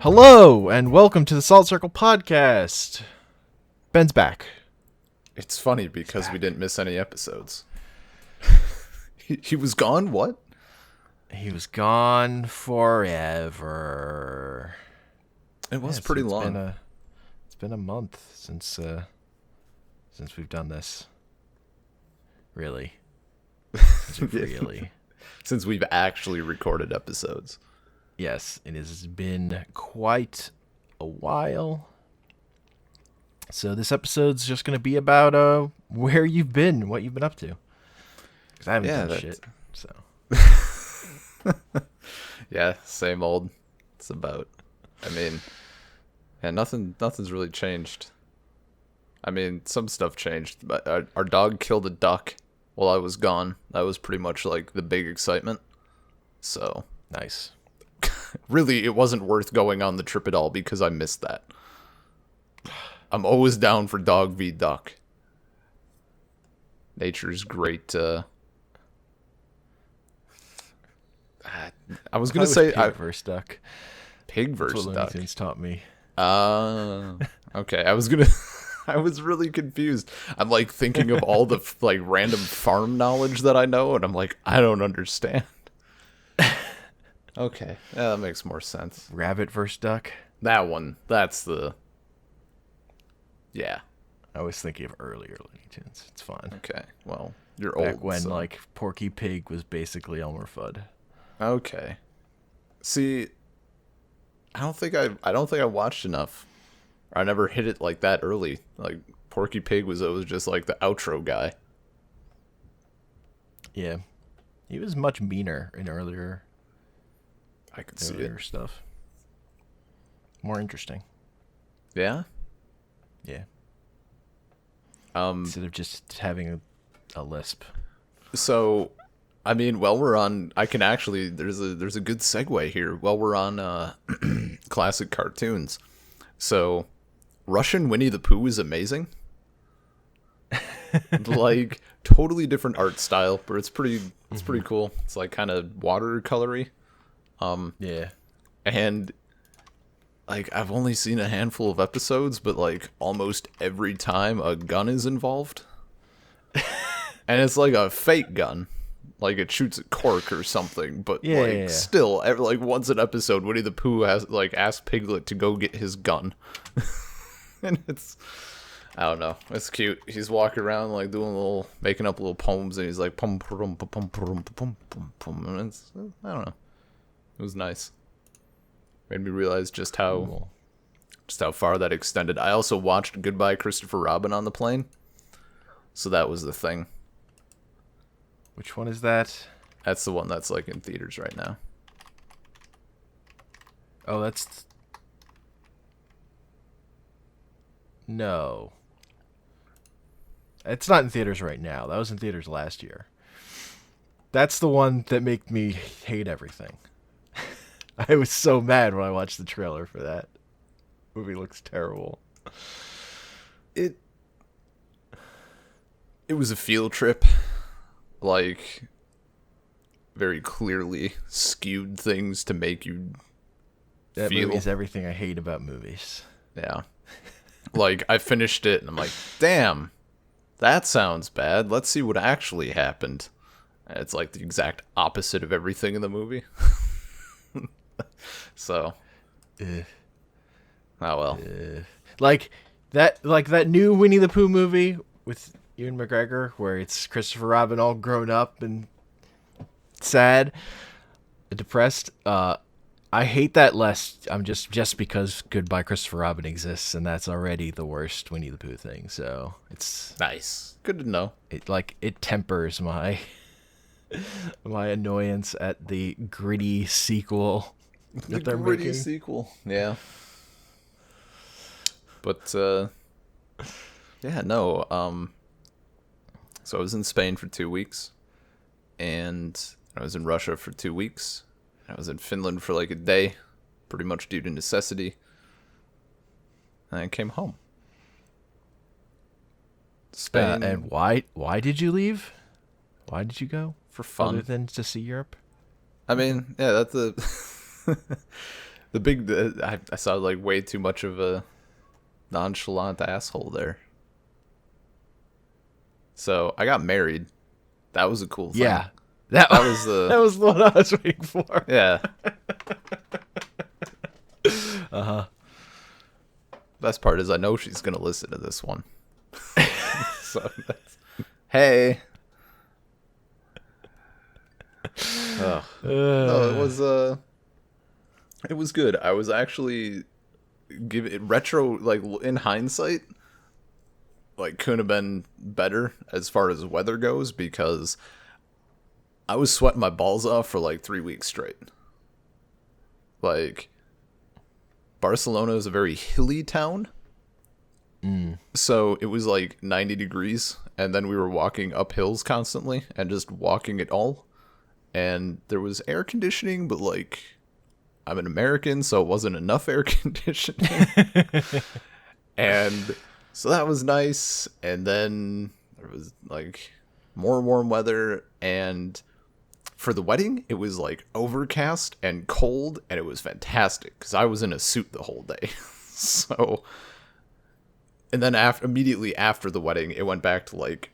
Hello, and welcome to the Salt Circle Podcast. Ben's back. It's funny because we didn't miss any episodes. He was gone? What? He was gone forever. It was pretty long. It's been a month since we've done this. Really. Really. Since we've actually recorded episodes. Yes, it has been quite a while. So this episode's just going to be about where you've been, what you've been up to. Because I haven't done shit, so. Yeah, same old. It's about. I mean, yeah, nothing's really changed. I mean, some stuff changed, but our dog killed a duck while I was gone. That was pretty much like the big excitement. So Nice. Really, it wasn't worth going on the trip at all because I missed that. I'm always down for dog v duck. Nature's great. I was gonna say pig versus duck. Pig versus That's what duck. Looney Tunes taught me. Okay. I was really confused. I'm like thinking of all the like random farm knowledge that I know, and I'm like, I don't understand. Okay, yeah, that makes more sense. Rabbit versus duck. That one. That's the. Yeah. I was thinking of earlier Looney Tunes. It's fine. Okay. Well, you're Back old. when so. like Porky Pig was basically Elmer Fudd. Okay. See, I don't think I watched enough. I never hit it like that early. Like Porky Pig was always just like the outro guy. Yeah, he was much meaner in earlier I could see it. stuff. More interesting. Yeah. Yeah. Instead of just having a lisp. So, I mean, while we're on, I can actually there's a good segue here. While we're on classic cartoons, so Russian Winnie the Pooh is amazing. Like totally different art style, but it's pretty cool. It's like kind of watercolory. Yeah. And like I've only seen a handful of episodes, but like almost every time a gun is involved. And it's like a fake gun. Like it shoots a cork or something, but still like once an episode Winnie the Pooh has like asked Piglet to go get his gun. And it's I don't know. It's cute. He's walking around like making up little poems, and he's like pum pum pum pum pum pum pum pum. And it's I don't know. It was nice. Made me realize just how far that extended. I also watched Goodbye Christopher Robin on the plane, so that was the thing. Which one is that? That's the one that's like in theaters right now. Oh, that's no. It's not in theaters right now. That was in theaters last year. That's the one that made me hate everything. I was so mad when I watched the trailer for that. Movie looks terrible. It was a field trip. Like, very clearly skewed things to make you That feel. movie is everything I hate about movies. Yeah. Like, I finished it, and I'm like, damn, that sounds bad. Let's see what actually happened. And it's like the exact opposite of everything in the movie. So. Oh, well. Like that new Winnie the Pooh movie with Ewan McGregor, where it's Christopher Robin all grown up and sad, depressed. I hate that less. I'm just because Goodbye Christopher Robin exists, and that's already the worst Winnie the Pooh thing. So it's Nice. Good to know. It tempers my annoyance at the gritty sequel that they're making. Sequel. Yeah. But yeah, no. So I was in Spain for 2 weeks, and I was in Russia for 2 weeks. I was in Finland for like a day, pretty much due to necessity. And I came home. Spain. And why did you leave? Why did you go? For fun. Other than to see Europe? I mean, yeah, that's I saw like way too much of a nonchalant asshole there. So I got married. That was a cool thing. Yeah. That was the that was the one I was waiting for. yeah. Uh-huh. Best part is I know she's gonna listen to this one. So hey. Oh. No, it was good. I was actually give it retro, like in hindsight, like couldn't have been better as far as weather goes, because I was sweating my balls off for like 3 weeks straight. Like, Barcelona is a very hilly town. So it was like 90 degrees, and then we were walking up hills constantly and just walking it all. And there was air conditioning, but like, I'm an American, so it wasn't enough air conditioning. And so that was nice. And then there was like more warm weather. And for the wedding, it was like overcast and cold, and it was fantastic because I was in a suit the whole day. So, and then immediately after the wedding, it went back to like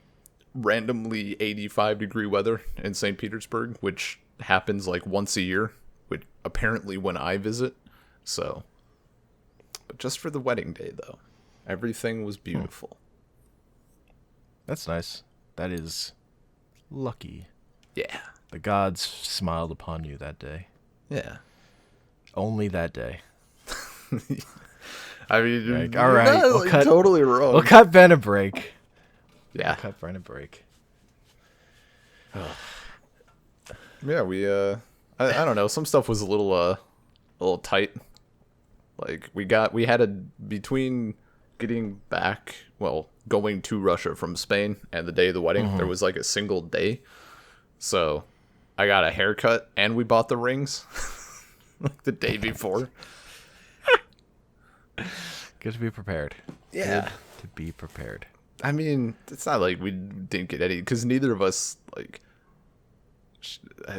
randomly 85-degree weather in St. Petersburg, which happens like once a year, which apparently when I visit. So, but just for the wedding day though, everything was beautiful. That's nice. That is lucky. Yeah. The gods smiled upon you that day. Yeah. Only that day. I mean, like, all right, we'll cut, totally wrong. We'll cut Ben a break. Yeah. We'll cut Ben a break. Yeah, we I don't know, some stuff was a little tight. Like we had a between getting back, well, going to Russia from Spain and the day of the wedding, there was like a single day. So I got a haircut and we bought the rings like the day before. Good to be prepared. Yeah. Good to be prepared. I mean, it's not like we didn't get any, because neither of us, like,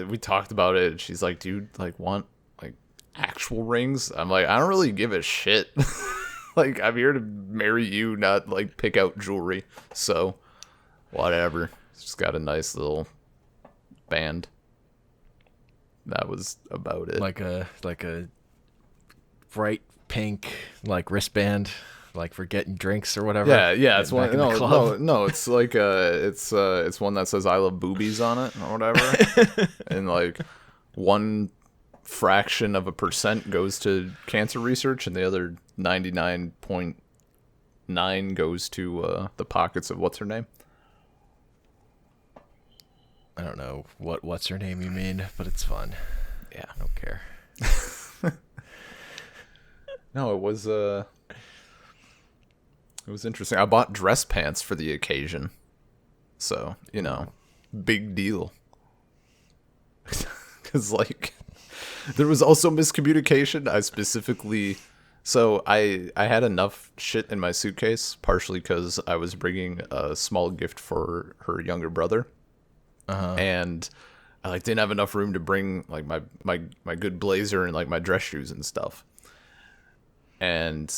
we talked about it, and she's like, dude, like, want, like, actual rings? I'm like, I don't really give a shit. Like, I'm here to marry you, not, like, pick out jewelry. So, whatever. Just got a nice little band. That was about it. Like a bright pink, like, wristband. Like for getting drinks or whatever. Yeah, it's one. No, it's like it's one that says "I love boobies" on it or whatever, and like 1% goes to cancer research, and the other 99.9 goes to the pockets of what's her name. I don't know what's her name you mean, but it's fun. Yeah, I don't care. No, it was It was interesting. I bought dress pants for the occasion. So, you know, big deal. Because, like, there was also miscommunication. I specifically... So, I had enough shit in my suitcase, partially because I was bringing a small gift for her younger brother. And I, like, didn't have enough room to bring, like, my good blazer and, like, my dress shoes and stuff. And...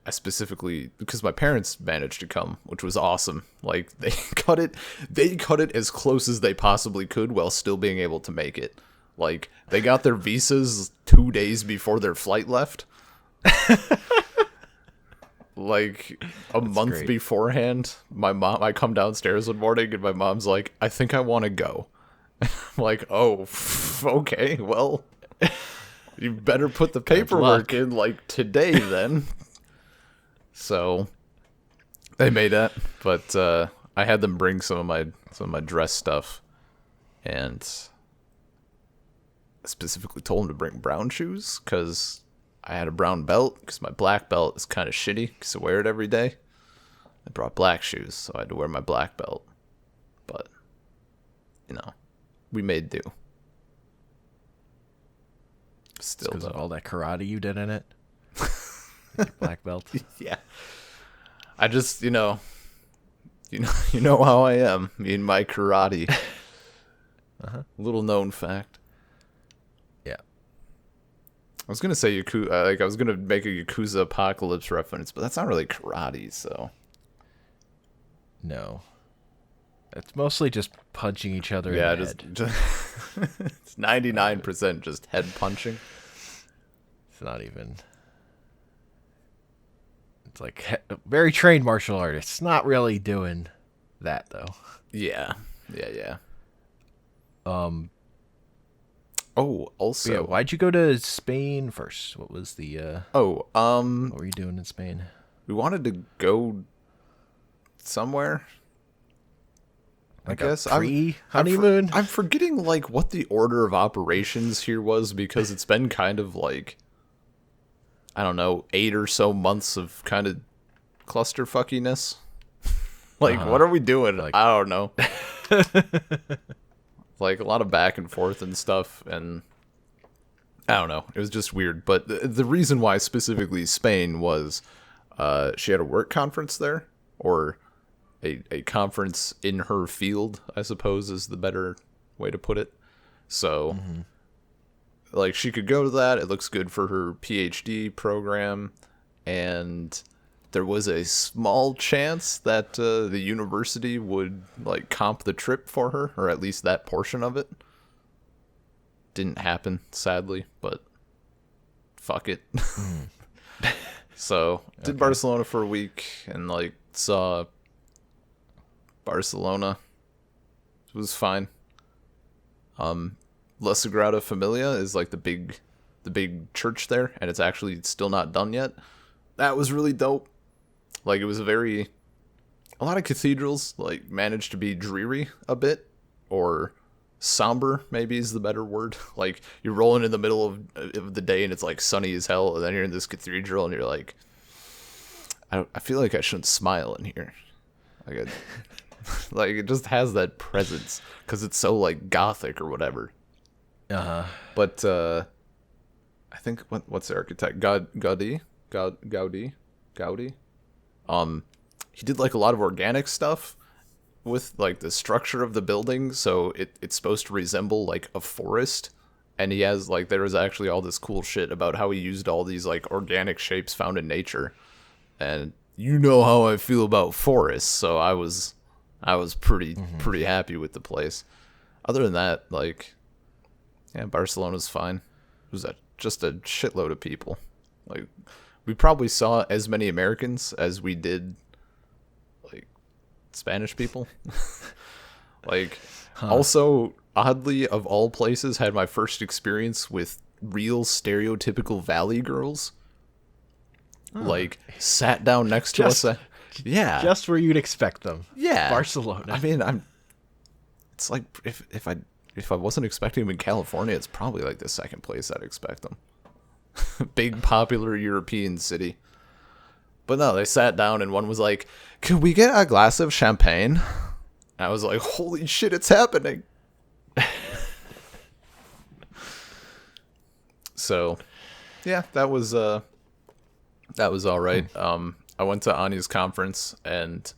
I specifically, because my parents managed to come, which was awesome. Like, they cut it as close as they possibly could while still being able to make it. Like, they got their visas 2 days before their flight left. Like, a month great. beforehand, I come downstairs one morning and my mom's like, I think I want to go. I'm like, oh, okay, well, you better put the paperwork in, like, today then. So they made that, but I had them bring some of my dress stuff, and I specifically told them to bring brown shoes because I had a brown belt, because my black belt is kind of shitty because I wear it every day. I brought black shoes, so I had to wear my black belt. But, you know, we made do. Still, because of all that karate you did in it. Your black belt. Yeah. I just, you know how I am. Me and my karate. Little known fact. Yeah. I was gonna say Yakuza, like I was gonna make a Yakuza Apocalypse reference, but that's not really karate, so. No. It's mostly just punching each other Yeah, in the just, head. it's 99% just head punching. It's not even. It's like very trained martial artists. Not really doing that though. Yeah, yeah. Um. Oh, But yeah, also, why'd you go to Spain first? What was the? What were you doing in Spain? we wanted to go somewhere. I Like guess a pre-honeymoon? I'm forgetting like what the order of operations here was because it's been kind of like I don't know 8 or so months of kind of clusterfuckiness. Like what are we doing? Like- I don't know. Like a lot of back and forth and stuff, and I don't know. It was just weird. But the reason why specifically Spain was she had a work conference there, or a conference in her field, I suppose is the better way to put it. So, like, she could go to that. It looks good for her PhD program. And there was a small chance that the university would, like, comp the trip for her, or at least that portion of it. Didn't happen, sadly, but fuck it. So, did Barcelona for a week and, like, saw Barcelona. It was fine. La Sagrada Familia is like the big church there, and it's actually still not done yet. That was really dope. Like it was a lot of cathedrals like managed to be dreary a bit, or somber maybe is the better word. Like you're rolling in the middle of the day and it's like sunny as hell, and then you're in this cathedral and you're like, I feel like I shouldn't smile in here. Like like it just has that presence because it's so like gothic or whatever. But I think what's the architect? Gaudi. He did like a lot of organic stuff with like the structure of the building, so it's supposed to resemble like a forest. And he has like there was actually all this cool shit about how he used all these like organic shapes found in nature. And you know how I feel about forests, so I was pretty happy with the place. Other than that, like, yeah, Barcelona's fine. It was just a shitload of people. Like, we probably saw as many Americans as we did, like, Spanish people. Like, also, oddly, of all places, had my first experience with real stereotypical Valley girls. Like, sat down next to us. Yeah. Just where you'd expect them. Yeah. Barcelona. I mean, it's like if I wasn't expecting them in California, it's probably like the second place I'd expect them. Big popular European city. But no, they sat down and one was like, "Can we get a glass of champagne?" And I was like, "Holy shit, it's happening." So, yeah, that was all right. I went to Anya's conference and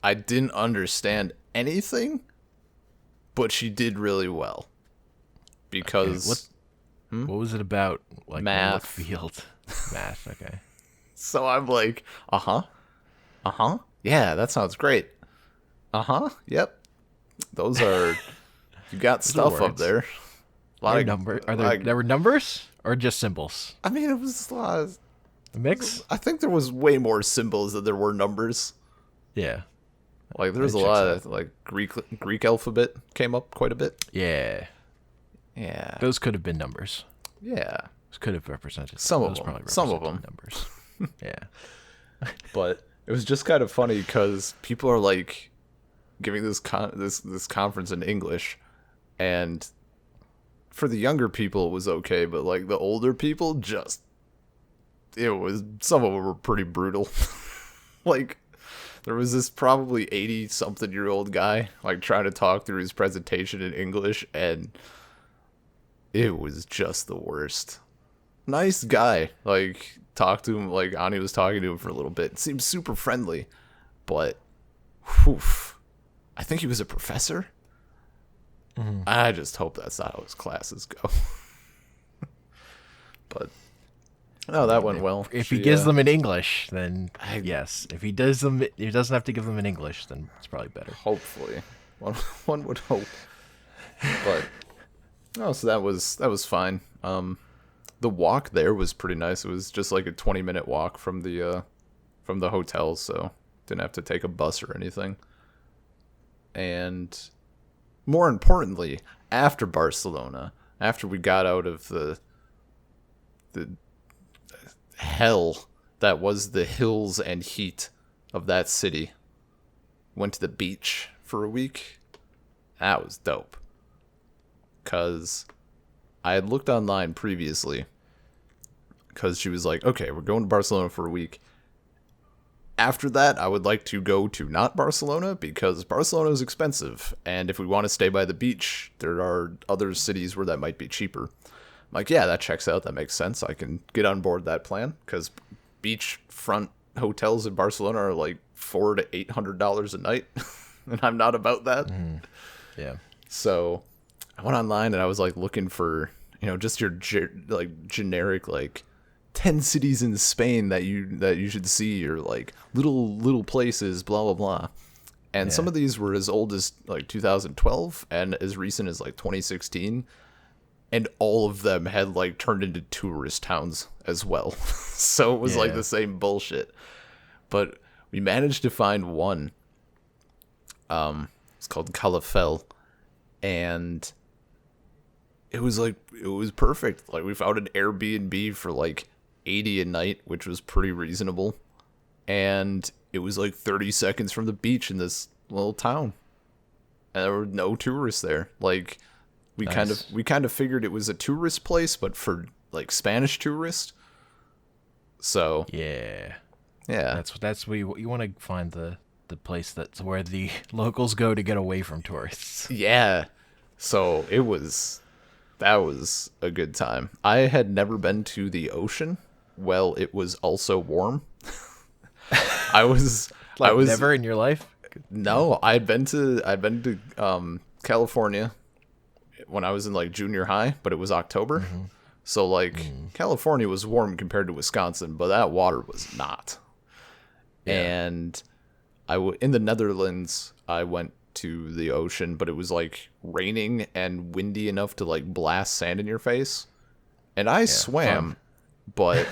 I didn't understand anything, but she did really well because what was it about? Like math. what field? Math. Okay. So I'm like, yeah, that sounds great. Yep, those are you got stuff up words. there. A lot of There were numbers or just symbols? I mean, it was a lot of, A mix? I think there was way more symbols than there were numbers. Yeah. Like there was That a checks lot out. of like Greek alphabet came up quite a bit. Yeah. Yeah. Those could have been numbers. Yeah. Those could have represented Some of those them. probably Some of represented them. numbers. Yeah. But it was just kind of funny because people are like giving this this conference in English, and for the younger people it was okay, but like the older people some of them were pretty brutal. Like there was this probably 80-something-year-old guy like trying to talk through his presentation in English, and it was just the worst. Nice guy, like talked to him, like Ani was talking to him for a little bit. It seemed super friendly, but whew, I think he was a professor. I just hope that's not how his classes go. But no, that went well. If he gives them in English, then I- yes. If he does them, he doesn't have to give them in English, then it's probably better. hopefully, one would hope. But oh, so that was fine. The walk there was pretty nice. It was just like a 20-minute walk from the hotel, so didn't have to take a bus or anything. And more importantly, after Barcelona, after we got out of the hell that was the hills and heat of that city, went to the beach for a week. That was dope. 'Cause I had looked online previously, because she was like, okay, we're going to Barcelona for a week. After that, I would like to go to not Barcelona, because Barcelona is expensive, and if we want to stay by the beach, there are other cities where that might be cheaper. I'm like, yeah, that checks out, that makes sense, I can get on board that plan, because beachfront hotels in Barcelona are like $400 to $800 a night, and I'm not about that. Yeah. So I went online and I was like looking for, just your generic like 10 cities in Spain that you should see, or like little places, blah blah blah. And some of these were as old as like 2012 and as recent as like 2016, and all of them had like turned into tourist towns as well. So it was like the same bullshit. But we managed to find one. It's called Calafell, and it was perfect. Like, we found an Airbnb for like 80 a night, which was pretty reasonable, and it was like 30 seconds from the beach in this little town, and there were no tourists there. Like, we Nice. kind of figured it was a tourist place, but for like Spanish tourists. So Yeah. yeah, That's where you want to find the place that's where the locals go to get away from tourists. yeah. So that was a good time. I had never been to the ocean. Well, it was also warm. I was Never in your life? No, I'd been to California when I was in like junior high, but it was October. So like California was warm compared to Wisconsin, but that water was not. And in the Netherlands, I went to the ocean, but it was like raining and windy enough to like blast sand in your face. And I swam, but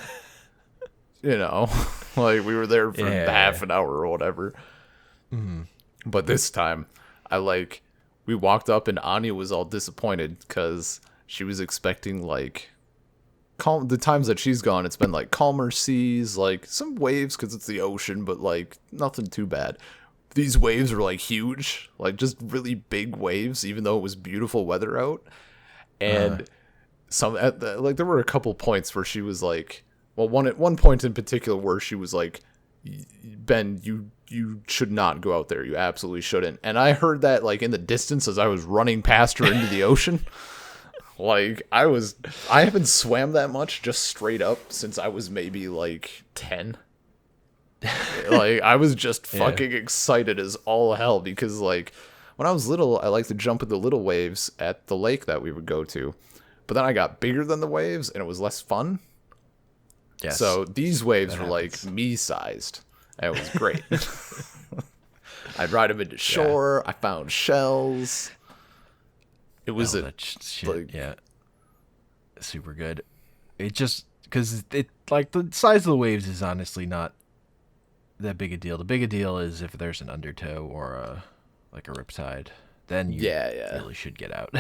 like we were there for half an hour or whatever. But this time, we walked up and Anya was all disappointed because she was expecting like calm. The times that she's gone, it's been like calmer seas, like some waves because it's the ocean, but like nothing too bad. These waves were like huge, like just really big waves, even though it was beautiful weather out. And there were a couple points where she was like, well, at one point in particular where she was like, Ben, you should not go out there. You absolutely shouldn't. And I heard that like in the distance as I was running past her into the ocean. Like I haven't swam that much just straight up since I was maybe like 10. Like I was just fucking excited as all hell because like when I was little, I liked to jump in the little waves at the lake that we would go to. But then I got bigger than the waves and it was less fun. Yes. So these waves were happens. like me-sized. And it was great. I'd ride them into shore. I found shells. It was that shit, like, super good. It just because it like the size of the waves is honestly not that big a deal. The bigger deal is if there's an undertow or a riptide, then you really should get out.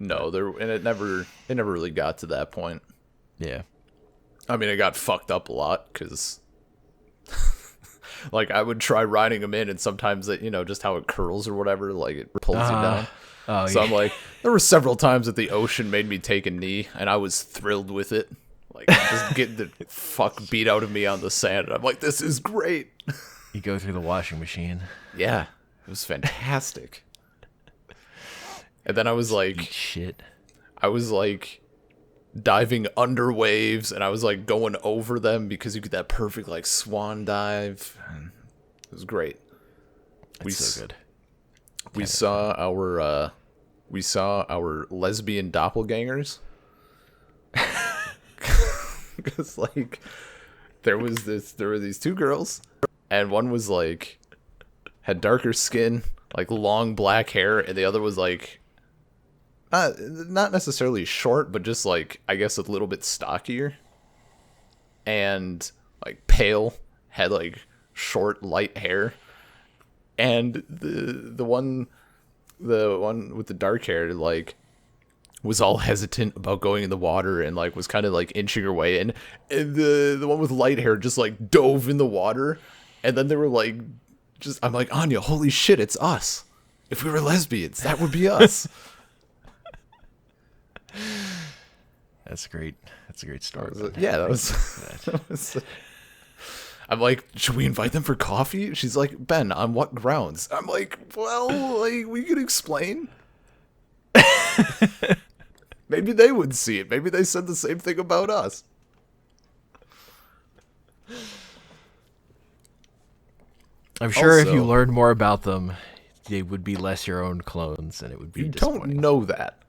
No, it never really got to that point. Yeah. I mean, it got fucked up a lot because, like, I would try riding them in, and sometimes that just how it curls or whatever, like it pulls you down. Oh, So I'm like, there were several times that the ocean made me take a knee, and I was thrilled with it. Like, just getting the fuck beat out of me on the sand, and I'm like, this is great. You go through the washing machine. Yeah, it was fantastic. And then I was like, shit. I was like diving under waves, and I was like going over them because you get that perfect like swan dive. And it was great. That's so good. We saw our lesbian doppelgangers. because like there were these two girls, and one was like had darker skin, like long black hair, and the other was like not necessarily short, but just like I guess a little bit stockier, and like pale, had like short light hair, and the one with the dark hair like was all hesitant about going in the water and like was kind of like inching her way in, and the one with light hair just like dove in the water, and then they were like I'm like, Anya, holy shit, it's us. If we were lesbians, that would be us. That's great. That's a great story. That was I'm like, should we invite them for coffee? She's like, Ben, on what grounds? I'm like, well, like, we could explain. Maybe they would see it. Maybe they said the same thing about us. I'm sure if you learned more about them, they would be less your own clones, and it would be disappointing. You don't know that.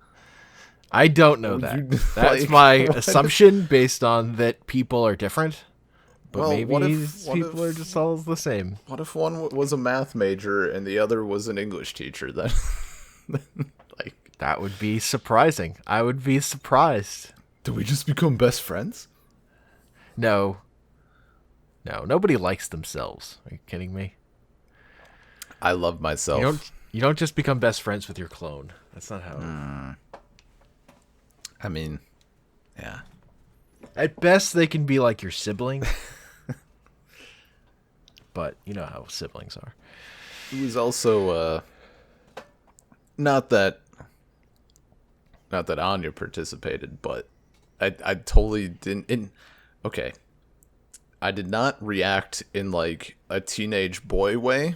I don't know that. That's my assumption based on that people are different. But maybe people are just all the same. What if one was a math major and the other was an English teacher? Then, like, that would be surprising. I would be surprised. Do we just become best friends? No, nobody likes themselves. Are you kidding me? I love myself. You don't just become best friends with your clone. That's not how. I mean, yeah. At best, they can be like your sibling. But you know how siblings are. It was also not that Anya participated, but I totally didn't. Okay, I did not react in like a teenage boy way.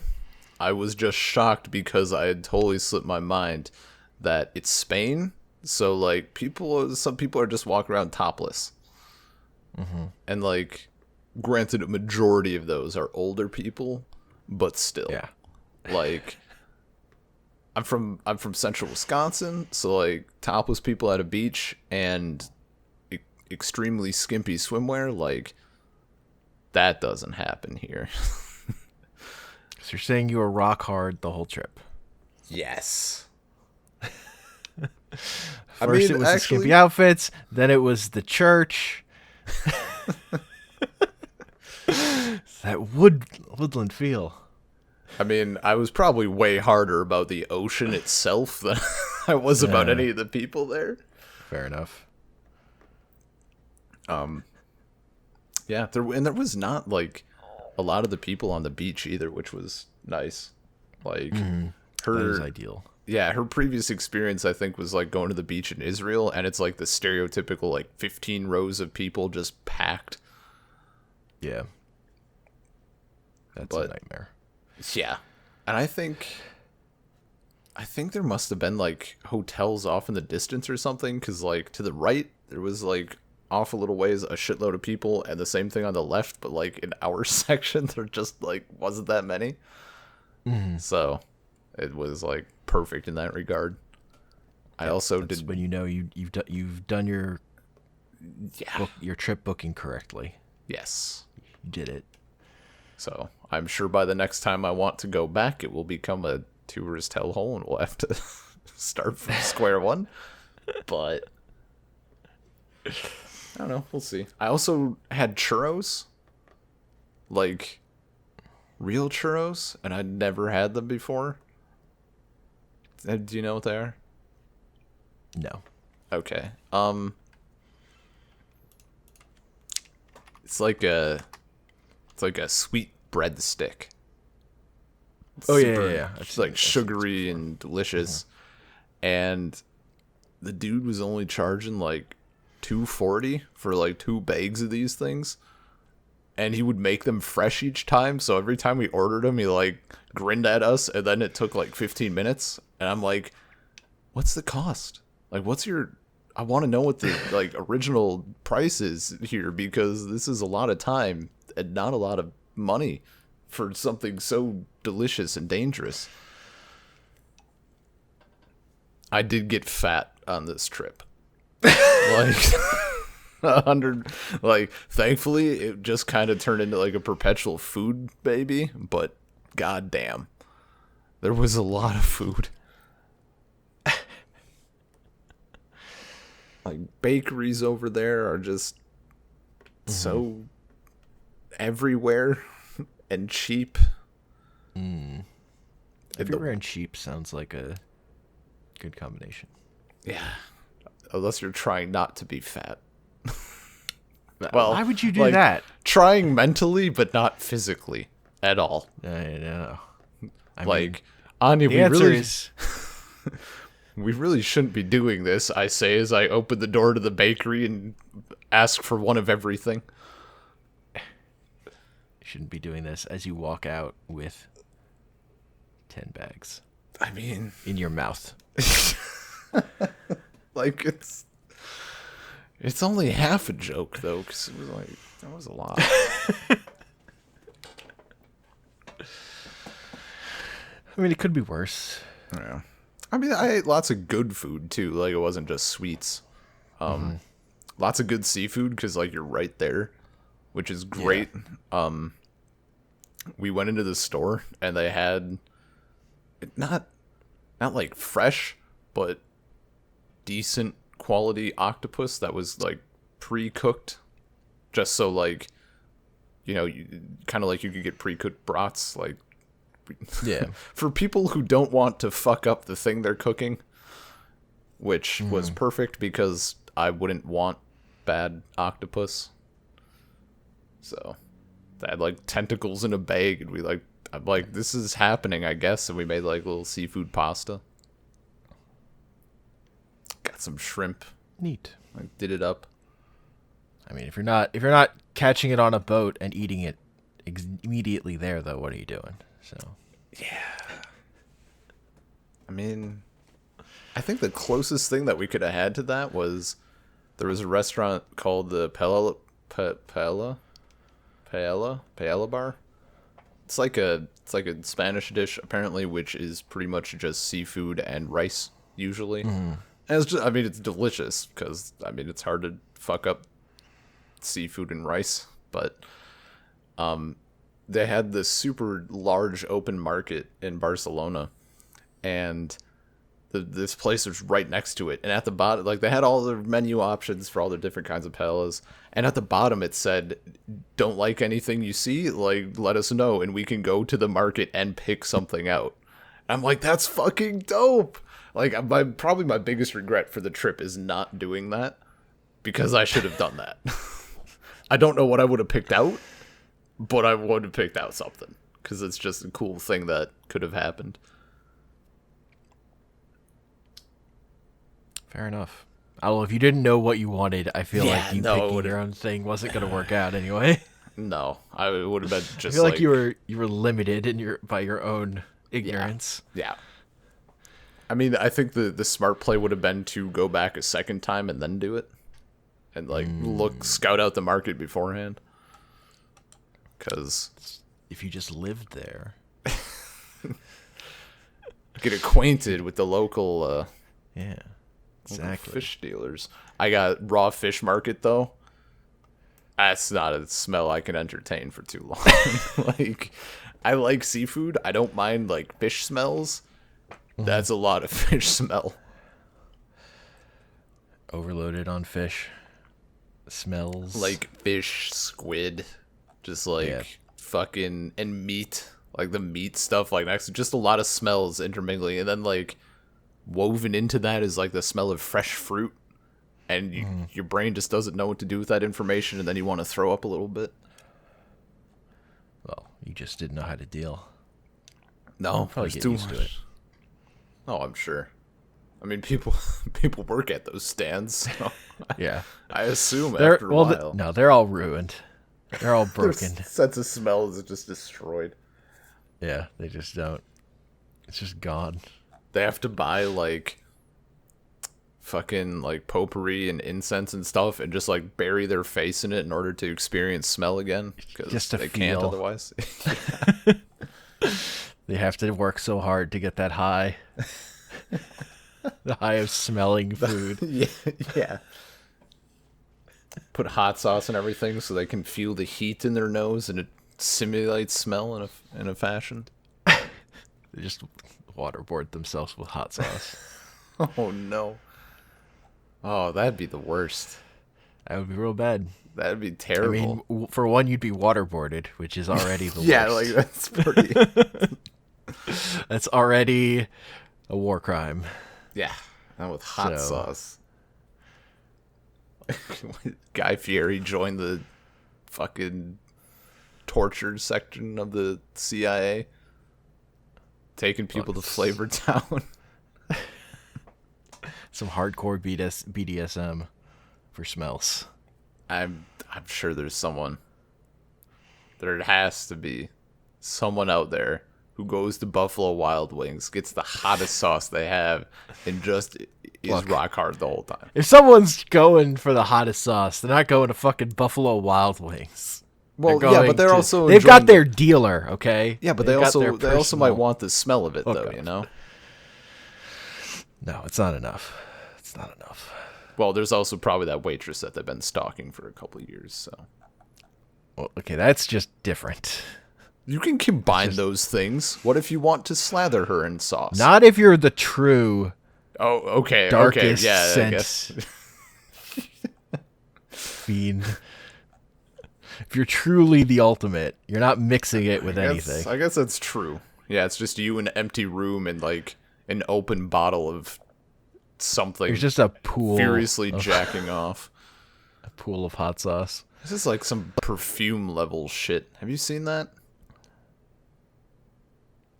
I was just shocked because I had totally slipped my mind that it's Spain. So like some people are just walking around topless, and like, granted, a majority of those are older people, but still, yeah. Like, I'm from central Wisconsin, so like topless people at a beach and extremely skimpy swimwear, like that doesn't happen here. So you're saying you were rock hard the whole trip? Yes. First it was the skimpy outfits, then it was the church. That woodland feel. I mean, I was probably way harder about the ocean itself than I was about any of the people there. Fair enough. Yeah, there was not like a lot of the people on the beach either, which was nice. Like that is ideal. Yeah, her previous experience, I think, was like going to the beach in Israel, and it's like the stereotypical like 15 rows of people just packed. Yeah. That's a nightmare. Yeah. And I think there must have been like hotels off in the distance or something, because like to the right there was like off a little ways a shitload of people, and the same thing on the left, but like in our section there just like wasn't that many. So it was like perfect in that regard. I also did when you know you've done your your trip booking correctly. Yes, you did it. So I'm sure by the next time I want to go back, it will become a tourist hellhole, and we'll have to start from square one. But I don't know. We'll see. I also had churros, like real churros, and I'd never had them before. Do you know what they are? No. Okay. It's like a sweet breadstick. Oh yeah. It's like sugary and delicious. And the dude was only charging like $2.40 for like 2 bags of these things. And he would make them fresh each time, so every time we ordered them, he like grinned at us, and then it took like 15 minutes. And I'm like, what's the cost? Like, I want to know what the like original price is here, because this is a lot of time and not a lot of money for something so delicious and dangerous. I did get fat on this trip. Like, 100, like, thankfully, it just kind of turned into, like, a perpetual food baby, but goddamn, there was a lot of food. Like, bakeries over there are just so everywhere and cheap. Everywhere and cheap sounds like a good combination. Yeah. Unless you're trying not to be fat. Well, why would you do like, that? Trying mentally, but not physically at all. I know. Like, Anya, the answer is we really shouldn't be doing this, I say as I open the door to the bakery and ask for one of everything. you shouldn't be doing this as you walk out with 10 bags. I mean, in your mouth. Like, it's only half a joke though, because it was like that was a lot. I mean, it could be worse. Yeah. I mean, I ate lots of good food too. Like, it wasn't just sweets. Lots of good seafood because, like, you're right there, which is great. Yeah. We went into the store and they had not like fresh, but decent quality octopus that was, like, pre-cooked, just so, like, you know, kind of like you could get pre-cooked brats, like. Yeah. For people who don't want to fuck up the thing they're cooking, which was perfect because I wouldn't want bad octopus. So they had, like, tentacles in a bag, and I'm like, this is happening, I guess. And we made, like, little seafood pasta. Got some shrimp. Neat. Like, did it up. I mean, if you're not catching it on a boat and eating it immediately there, though, what are you doing? So, yeah. I mean, I think the closest thing that we could have had to that was there was a restaurant called the Paella Bar. It's like a Spanish dish apparently, which is pretty much just seafood and rice usually. And it's just, I mean, it's delicious because, I mean, it's hard to fuck up seafood and rice, but they had this super large open market in Barcelona, and this place was right next to it. And at the bottom, like, they had all the menu options for all the different kinds of paellas. And at the bottom, it said, "Don't like anything you see? Like, let us know, and we can go to the market and pick something out." And I'm like, that's fucking dope. Like, probably my biggest regret for the trip is not doing that, because I should have done that. I don't know what I would have picked out, but I would have picked out something, because it's just a cool thing that could have happened. fair enough. Oh, well, if you didn't know what you wanted, I feel like you no, picking your own thing wasn't going to work out anyway. No, I would have been just. I feel like you were limited in by your own ignorance. Yeah. I mean, I think the smart play would have been to go back a second time and then do it, and, like, scout out the market beforehand. Because if you just lived there, get acquainted with the local. Yeah, exactly. Fish dealers. I got raw fish market though. That's not a smell I can entertain for too long. Like, I like seafood. I don't mind, like, fish smells. That's a lot of fish smell. Overloaded on fish smells. Like fish, squid, just like fucking, and meat. Like the meat stuff, like, next, just a lot of smells intermingling, and then, like, woven into that is, like, the smell of fresh fruit, and your brain just doesn't know what to do with that information, and then you want to throw up a little bit. Well, you just didn't know how to deal. No, probably there's get too used much. to it. Oh, I'm sure. I mean, people work at those stands. So Yeah, I assume after a while. No, they're all ruined. They're all broken. Their sense of smell is just destroyed. Yeah, they just don't. It's just gone. They have to buy, like, fucking, like, potpourri and incense and stuff, and just, like, bury their face in it in order to experience smell again, because Just to they can't feel. otherwise. They have to work so hard to get that high. The high of smelling food. Yeah. put hot sauce and everything so they can feel the heat in their nose and it simulates smell in a fashion. They just waterboard themselves with hot sauce. Oh no. Oh, that'd be the worst. That would be real bad. That'd be I terrible. mean, for one, you'd be waterboarded, which is already the Yeah, worst. like that's pretty. That's already a war crime. Yeah, and with hot So- sauce. Guy Fieri joined the fucking torture section of the CIA, taking people to Flavor Town. Some hardcore BDSM for smells. I'm sure there's someone. There has to be someone out there who goes to Buffalo Wild Wings, gets the hottest sauce they have, and just is Look. rock hard the whole time. If someone's going for the hottest sauce, they're not going to fucking Buffalo Wild Wings. Well, They're yeah, going but they're to- also they've got enjoying their dealer, okay? Yeah, but They've got their they also might personal- want the smell of it though, hookup. you know. No, it's not enough. It's not enough. Well, there's also probably that waitress that they've been stalking for a couple of years, so Well, okay, that's just different. you can combine those things. What if you want to slather her in sauce? Not if you're the true Oh, okay, darkest okay, yeah, I scent guess. fiend. If you're truly the ultimate, you're not mixing it with I anything. guess, I guess that's true. Yeah, it's just you in an empty room and like an open bottle of something. There's just a pool, furiously of, jacking off. a pool of hot sauce. This is like some perfume level shit. Have you seen that?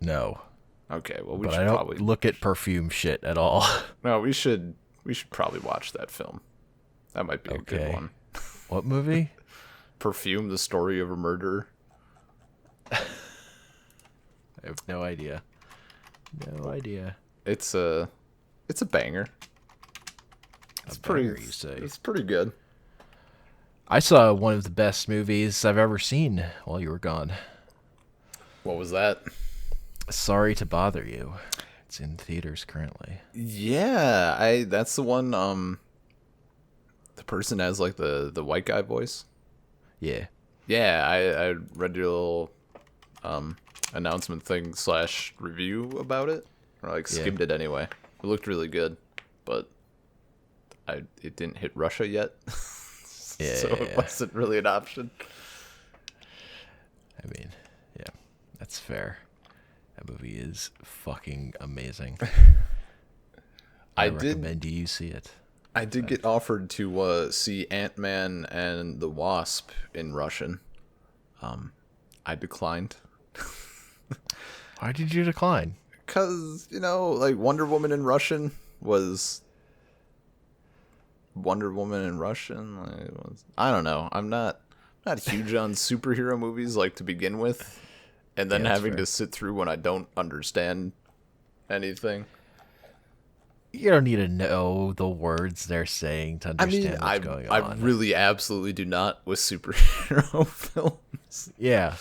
No, Okay, well we but should I don't probably look at perfume shit at all. no, we should probably watch that film. That might be a good Okay. one. What movie? Perfume: The Story of a Murderer. I have no idea. No idea. It's a banger. It's pretty. banger, you say? It's pretty good. I saw one of the best movies I've ever seen while you were gone. What was that? Sorry to bother you. It's in theaters currently. Yeah, that's the one. The person has like the white guy voice. Yeah. Yeah, I read your little announcement thing / review about it, or like Yeah. skimmed it anyway. It looked really good, but it didn't hit Russia yet, Yeah. so it wasn't really an option. I mean, yeah, that's fair. That movie is fucking amazing. I recommend you see it. I did get offered to see Ant-Man and the Wasp in Russian. I declined. Why did you decline? Because, like Wonder Woman in Russian was... Wonder Woman in Russian? I don't know. I'm not huge on superhero movies, like, to begin with. And then Yeah, that's having fair. to sit through when I don't understand anything. You don't need to know the words they're saying to understand what's going I on. really absolutely do not with superhero films. Yeah.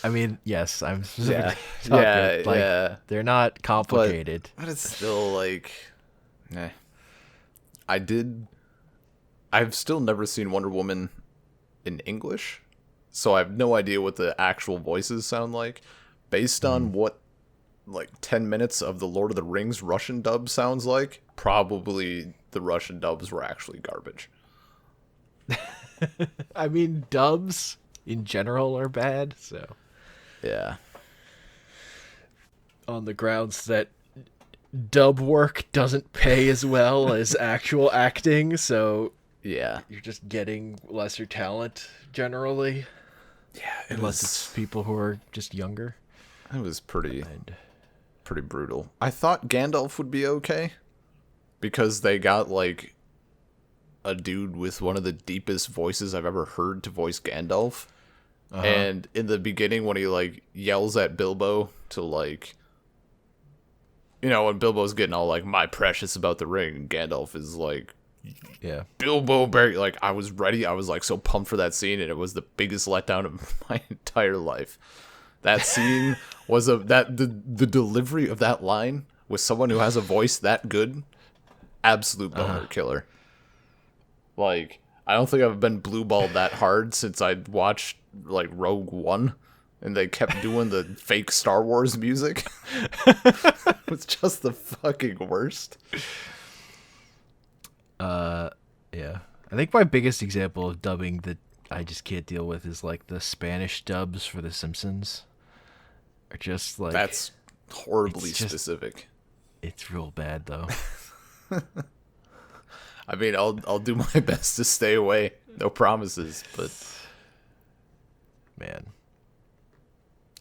I mean, yes, I'm specifically Yeah, talking, yeah, like, yeah. they're not complicated. But it's still like, I've still never seen Wonder Woman in English, so I have no idea what the actual voices sound like. Based on what, like, 10 minutes of the Lord of the Rings Russian dub sounds like, probably the Russian dubs were actually garbage. I mean, dubs in general are bad, so Yeah. on the grounds that dub work doesn't pay as well as actual acting, so Yeah. you're just getting lesser talent generally, Yeah, unless it's people who are just younger. it was pretty And brutal. I thought Gandalf would be okay because they got like a dude with one of the deepest voices I've ever heard to voice Gandalf. And in the beginning when he like yells at Bilbo to like, when Bilbo's getting all like my precious about the ring, and Gandalf is like, yeah, Bilbo Barry, like I was ready. I was like so pumped for that scene, and it was the biggest letdown of my entire life. That scene was the delivery of that line with someone who has a voice that good, absolute boner killer. Like I don't think I've been blue balled that hard since I watched like Rogue One, and they kept doing the fake Star Wars music. It was just the fucking worst. Yeah. I think my biggest example of dubbing that I just can't deal with is like the Spanish dubs for The Simpsons. Are just like That's horribly it's just- specific. it's real bad though. I mean, I'll do my best to stay away. No promises, but Man.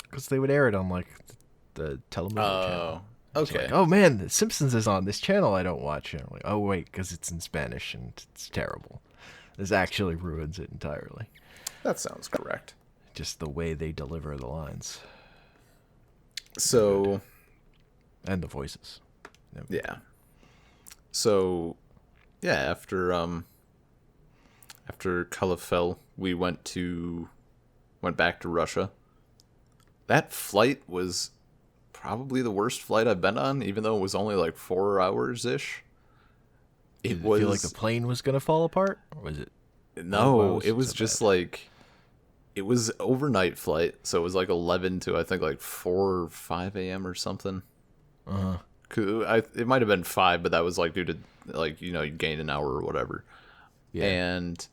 Because they would air it on like the television channel. It's okay. like, oh man, The Simpsons is on this channel I don't watch. And I'm like, oh wait, because it's in Spanish and it's terrible. This actually ruins it entirely. That sounds correct. Just the way they deliver the lines So, and the voices. yeah. So, yeah, after Kalafel, we went back to Russia. That flight was probably the worst flight I've been on, even though it was only like 4 hours ish. Did it feel like the plane was gonna fall apart, or was it? No, was it was so just bad? like it was overnight flight, so it was like 11 to I think like 4 or 5 a.m. or something. Uh It might have been 5, but that was like due to like you gained an hour or whatever. Yeah. And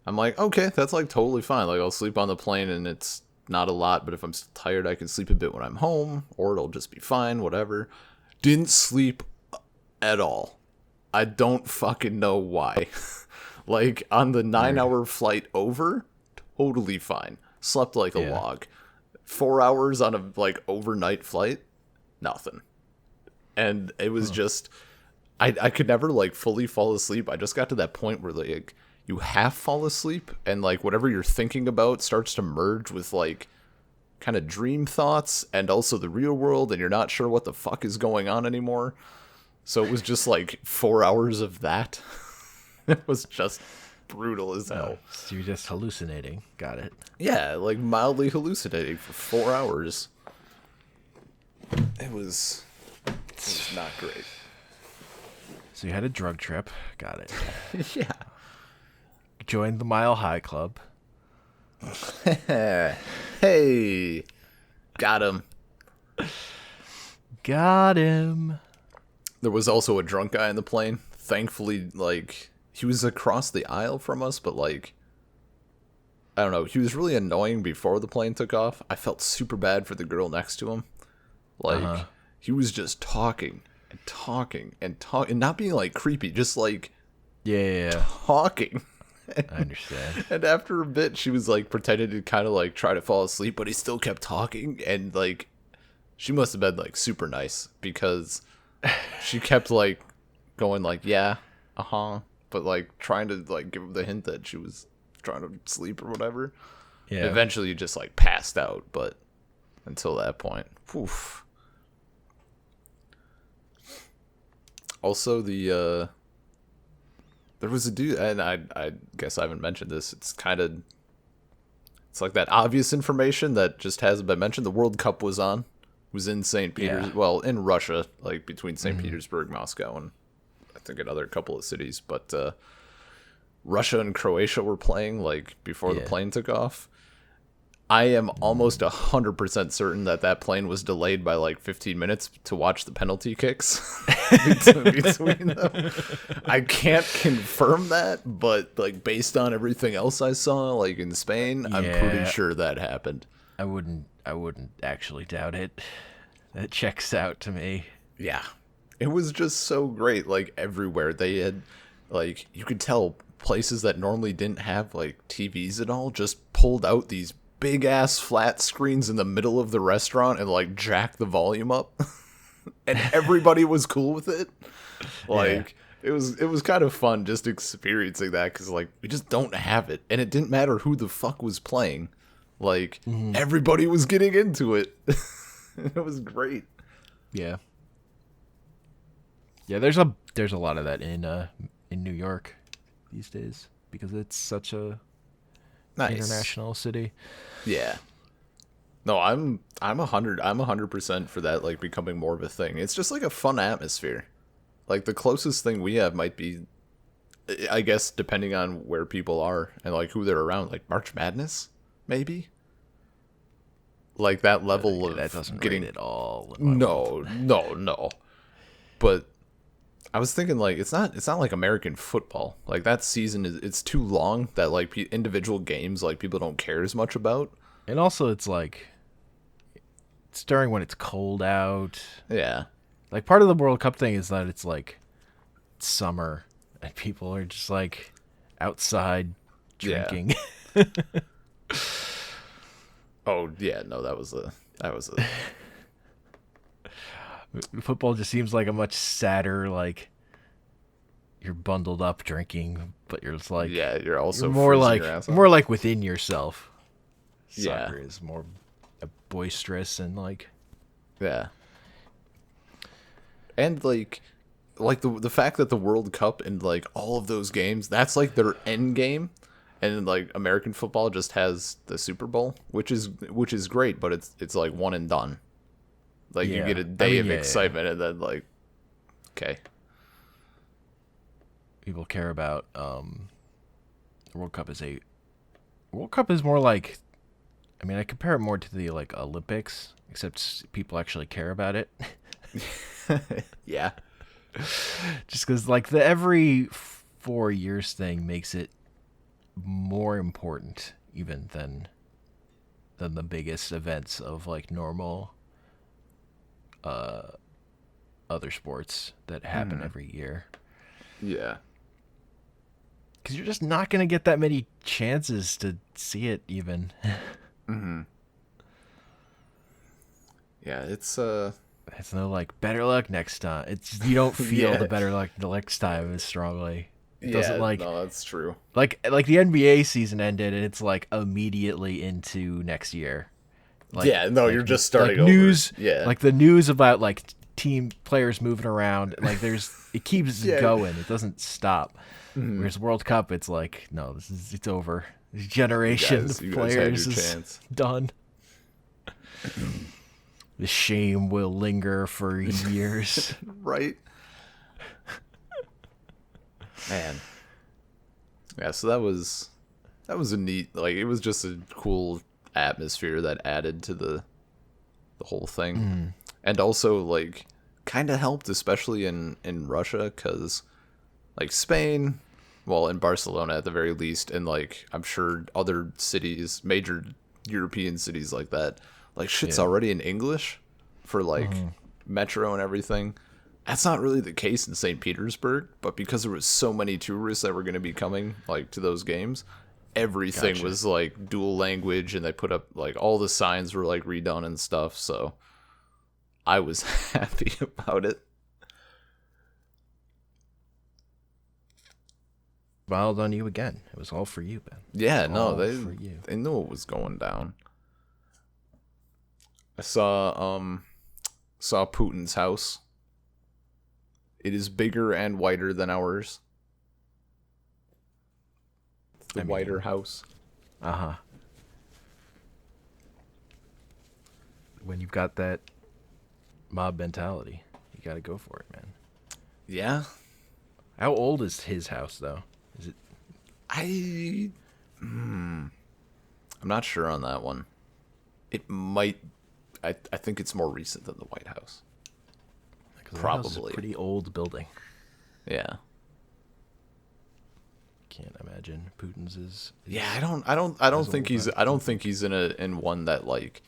I'm like, okay, that's like totally fine. Like I'll sleep on the plane, and it's not a lot, but if I'm still tired, I can sleep a bit when I'm home, or it'll just be fine, whatever. Didn't sleep at all. I don't fucking know why. Like on the 9-hour flight over, totally fine. Slept like a Yeah. log. 4 hours on a like overnight flight, nothing. And it was just I could never like fully fall asleep. I just got to that point where like you half fall asleep and like whatever you're thinking about starts to merge with like kind of dream thoughts and also the real world, and you're not sure what the fuck is going on anymore. So it was just like 4 hours of that. It was just brutal as hell. So you're just hallucinating. Got it. Yeah, like mildly hallucinating for 4 hours. It was not great. So you had a drug trip. Got it. Yeah. Joined the Mile High Club. Hey, got him. Got him. There was also a drunk guy in the plane. Thankfully, like, he was across the aisle from us, but, like, I don't know. He was really annoying before the plane took off. I felt super bad for the girl next to him. Like, he was just talking and talking and talking, and not being, like, creepy, just, like, Yeah. talking. I understand. And after a bit, she was, like, pretending to kind of, like, try to fall asleep, but he still kept talking, and, like, she must have been, like, super nice, because she kept, like, going, like, yeah, but, like, trying to, like, give him the hint that she was trying to sleep or whatever. Yeah. Eventually, you just, like, passed out, but until that point, poof. Also, there was a dude, and I guess I haven't mentioned this. It's like that obvious information that just hasn't been mentioned. The World Cup was on. It was in St. Peters, Yeah. well, in Russia, like between St. Petersburg, Moscow, and I think another couple of cities. But Russia and Croatia were playing like before the Yeah. plane took off. I am almost 100% certain that plane was delayed by like 15 minutes to watch the penalty kicks between them. I can't confirm that, but like based on everything else I saw, like in Spain, I'm pretty Yeah. sure that happened. I wouldn't actually doubt it. That checks out to me. Yeah. It was just so great. Like everywhere they had, like you could tell places that normally didn't have like TVs at all just pulled out these big ass flat screens in the middle of the restaurant and like jack the volume up. And everybody was cool with it. Like it was kind of fun just experiencing that, because like we just don't have it, and it didn't matter who the fuck was playing. Like everybody was getting into it. It was great. Yeah. Yeah, there's a lot of that in New York these days because it's such a Nice. international city. Yeah. No, I'm 100% for that, like becoming more of a thing. It's just like a fun atmosphere. Like the closest thing we have might be I guess depending on where people are and like who they're around, like March Madness, maybe. Like that level of That doesn't getting rate at all in my world. no. But I was thinking like it's not like American football. Like that season it's too long that like individual games like people don't care as much about. And also, it's like it's during when it's cold out. Yeah. Like part of the World Cup thing is that it's like summer and people are just like outside Yeah. drinking. Oh yeah, no, that was a Football just seems like a much sadder, like you're bundled up drinking, but you're just like yeah. You're also you're more freezing like your ass more off. like within yourself. Yeah. Soccer is more boisterous and like Yeah. And like the fact that the World Cup and like all of those games, that's like their end game, and like American football just has the Super Bowl, which is great, but it's like one and done. Like you yeah. get a I day mean, of yeah. excitement and then like okay. People care about the World Cup is more like, I mean, I compare it more to the like Olympics, except people actually care about it. Yeah. Just because like the every 4 years thing makes it more important even than the biggest events of like normal other sports that happen every year. Yeah. Because you're just not gonna get that many chances to see it even. Yeah, it's It's no like better luck next time. It's you don't feel yeah. the better luck the next time as strongly. It doesn't Yeah, like no, that's true. like the NBA season ended and it's like immediately into next year. Like Yeah, no, like you're just like starting over. news Yeah. like the news about like team players moving around like there's it keeps Yeah. going. It doesn't stop. Whereas World Cup it's like no, it's over. This generation of you guys had players your is chance. done. The shame will linger for years. Right? Man. Yeah, so that was a neat, like it was just a cool atmosphere that added to the whole thing. And also like kind of helped especially in Russia cuz like Spain, well in Barcelona at the very least, and like I'm sure other cities, major European cities like that, like shit's already in English for like metro and everything. That's not really the case in St. Petersburg, but because there was so many tourists that were going to be coming like to those games, everything Gotcha. was like dual language, and they put up like all the signs were like redone and stuff. So I was happy about it. Smiled on you again. It was all for you, Ben. Yeah, no, All for you. they knew what was going down. I saw Putin's house. It is bigger and whiter than ours. The whiter house. Uh-huh. When you've got that mob mentality, you got to go for it, man. Yeah. How old is his house, though? Is it? I'm not sure on that one. It might. I think it's more recent than the White House. 'Cause the house is a Probably. pretty old building. Yeah. Can't imagine Putin's is. Yeah, I don't As think old he's as I don't think he's in one that like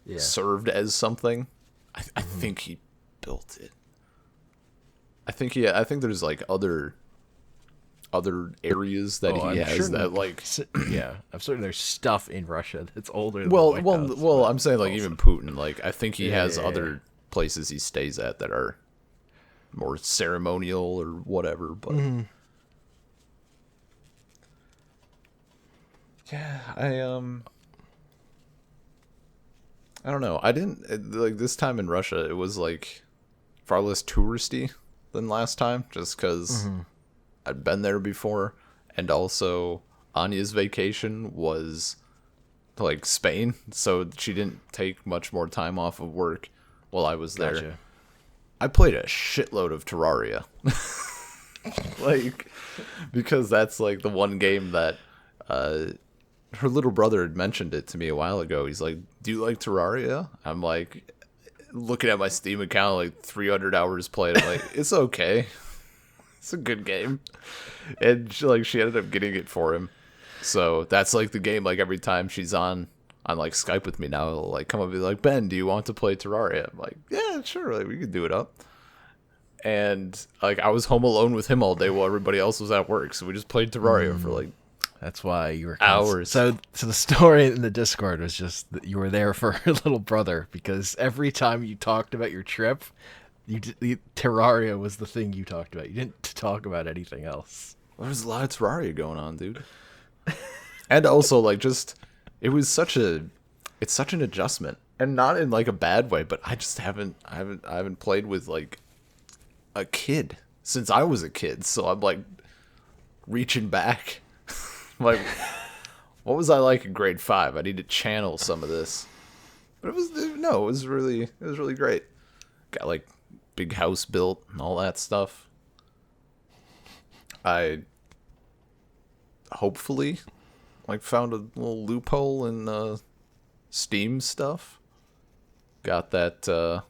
Yeah. served as something. I think he built it. I think there's like other areas that I'm he has sure that like yeah, I'm certain there's stuff in Russia that's older than well the White House, well but I'm saying like also- even Putin, like I think he has Yeah. other places he stays at that are more ceremonial or whatever, but yeah, I don't know. I didn't like this time in Russia. It was like far less touristy than last time, just because I'd been there before, and also Anya's vacation was to like Spain, so she didn't take much more time off of work while I was there. Gotcha. I played a shitload of Terraria. Like, because that's like the one game that her little brother had mentioned it to me a while ago. He's like, "Do you like Terraria?" I'm like, looking at my Steam account, like 300 hours played. I'm like, it's okay. It's a good game. And she ended up getting it for him. So that's like the game. Like every time she's on like Skype with me now, it'll like come up and be like, "Ben, do you want to play Terraria?" I'm like, "Yeah, sure. Like we could do it up." And like I was home alone with him all day while everybody else was at work, so we just played Terraria for like That's why you were hours. So the story in the Discord was just that you were there for her little brother, because every time you talked about your trip, Terraria was the thing you talked about. You didn't talk about anything else. There's a lot of Terraria going on, dude. And also like just it's such an adjustment, and not in like a bad way, but I just haven't played with like a kid since I was a kid, so I'm like reaching back. Like, what was I like in grade 5? I need to channel some of this. But it was really great. Got like big house built and all that stuff. I hopefully like found a little loophole in Steam stuff. Got that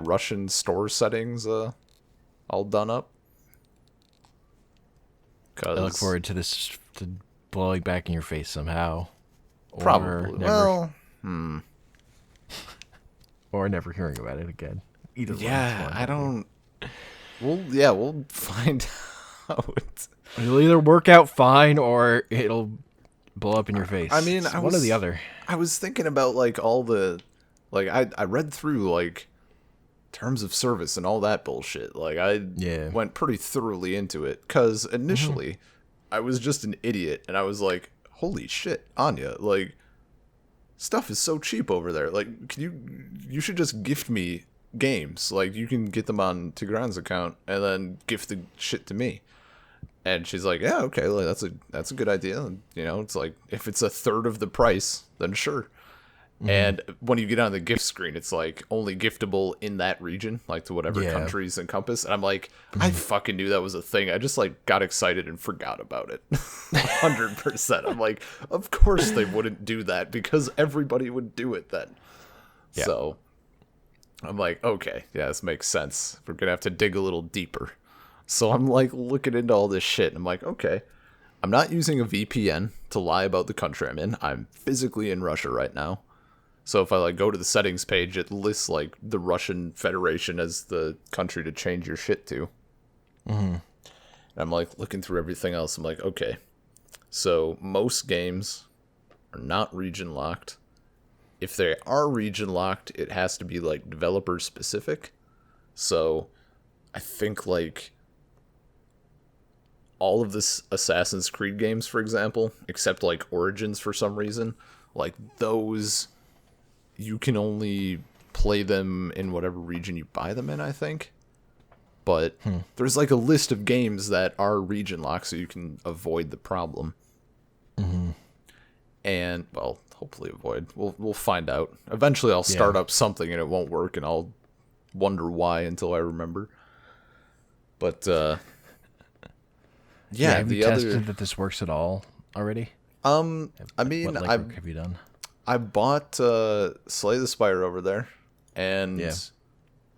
Russian store settings all done up. I look forward to this to blowing back in your face somehow. Or probably. Never, or never hearing about it again. Either yeah, one. I don't. We'll find out. It'll either work out fine or it'll blow up in your face. I mean, it's one or the other. I was thinking about like all the, like I read through like terms of service and all that bullshit. Like I went pretty thoroughly into it because initially I was just an idiot and I was like, holy shit, Anya, like stuff is so cheap over there. Like, you should just gift me games. Like you can get them on Tigran's account and then gift the shit to me. And she's like, yeah, okay, like that's a good idea. And, you know, it's like if it's a third of the price, then sure. And when you get on the gift screen, it's like only giftable in that region, like to whatever countries encompass. And I'm like, I fucking knew that was a thing. I just like got excited and forgot about it. 100%. I'm like, of course they wouldn't do that because everybody would do it then. Yeah. So I'm like, okay, yeah, this makes sense. We're going to have to dig a little deeper. So I'm like looking into all this shit and I'm like, okay, I'm not using a VPN to lie about the country I'm in. I'm physically in Russia right now. So if I like go to the settings page, it lists like the Russian Federation as the country to change your shit to. And I'm like looking through everything else. I'm like, okay, so most games are not region locked. If they are region locked, it has to be like developer specific. So I think like all of this Assassin's Creed games, for example, except like Origins for some reason, like those, you can only play them in whatever region you buy them in, I think. But there's like a list of games that are region locked so you can avoid the problem. And, well, hopefully avoid. We'll find out. Eventually I'll start up something and it won't work and I'll wonder why until I remember. But, have you tested that this works at all already? I mean, what legwork have you done? I bought Slay the Spire over there, and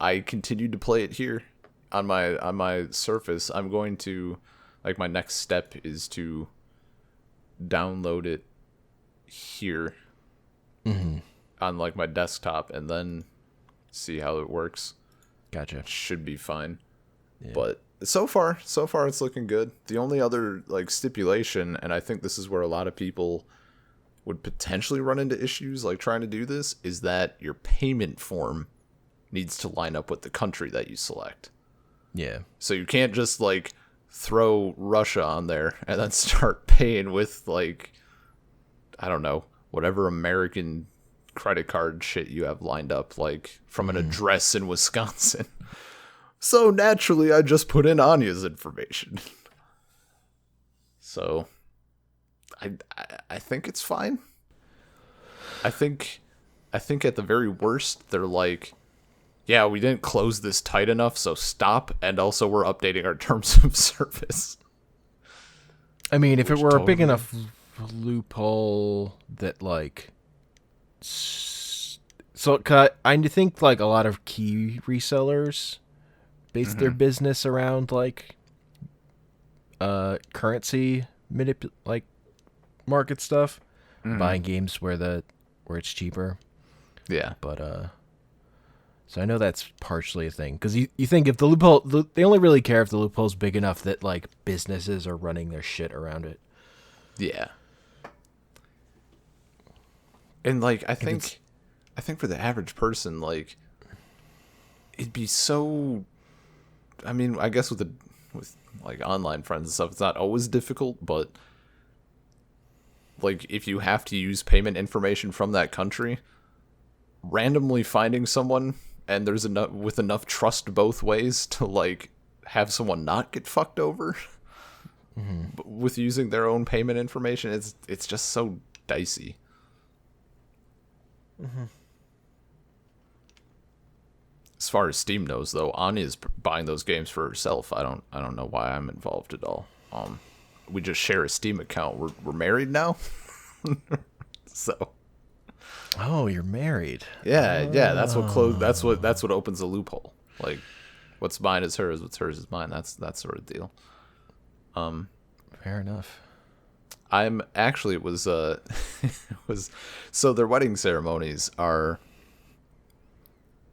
I continued to play it here on my Surface. I'm going to, like, my next step is to download it here on like my desktop, and then see how it works. Gotcha. It should be fine, but so far it's looking good. The only other like stipulation, and I think this is where a lot of people would potentially run into issues like trying to do this, is that your payment form needs to line up with the country that you select. Yeah. So you can't just like throw Russia on there and then start paying with like, I don't know, whatever American credit card shit you have lined up, like from an address in Wisconsin. So naturally I just put in Anya's information. So I think it's fine. I think at the very worst they're like yeah, we didn't close this tight enough, so stop. And also, we're updating our terms of service. I mean, if it Which were a big totally- enough loophole that like, so cut. I think like a lot of key resellers base their business around like, currency like market stuff, buying games where it's cheaper. Yeah. But so I know that's partially a thing because you think if the loophole, they only really care if the loophole's big enough that like businesses are running their shit around it. Yeah. And like I it's- think for the average person, like it'd be so I mean, I guess with like online friends and stuff, it's not always difficult, but like if you have to use payment information from that country, randomly finding someone and there's enough with enough trust both ways to like have someone not get fucked over with using their own payment information, it's just so dicey. As far as Steam knows, though, Anya's buying those games for herself. I don't know why I'm involved at all. We just share a Steam account. We're married now, so Oh, you're married. yeah. That's what opens a loophole. Like, what's mine is hers. What's hers is mine. That's that sort of deal. Fair enough. I'm actually it was so their wedding ceremonies are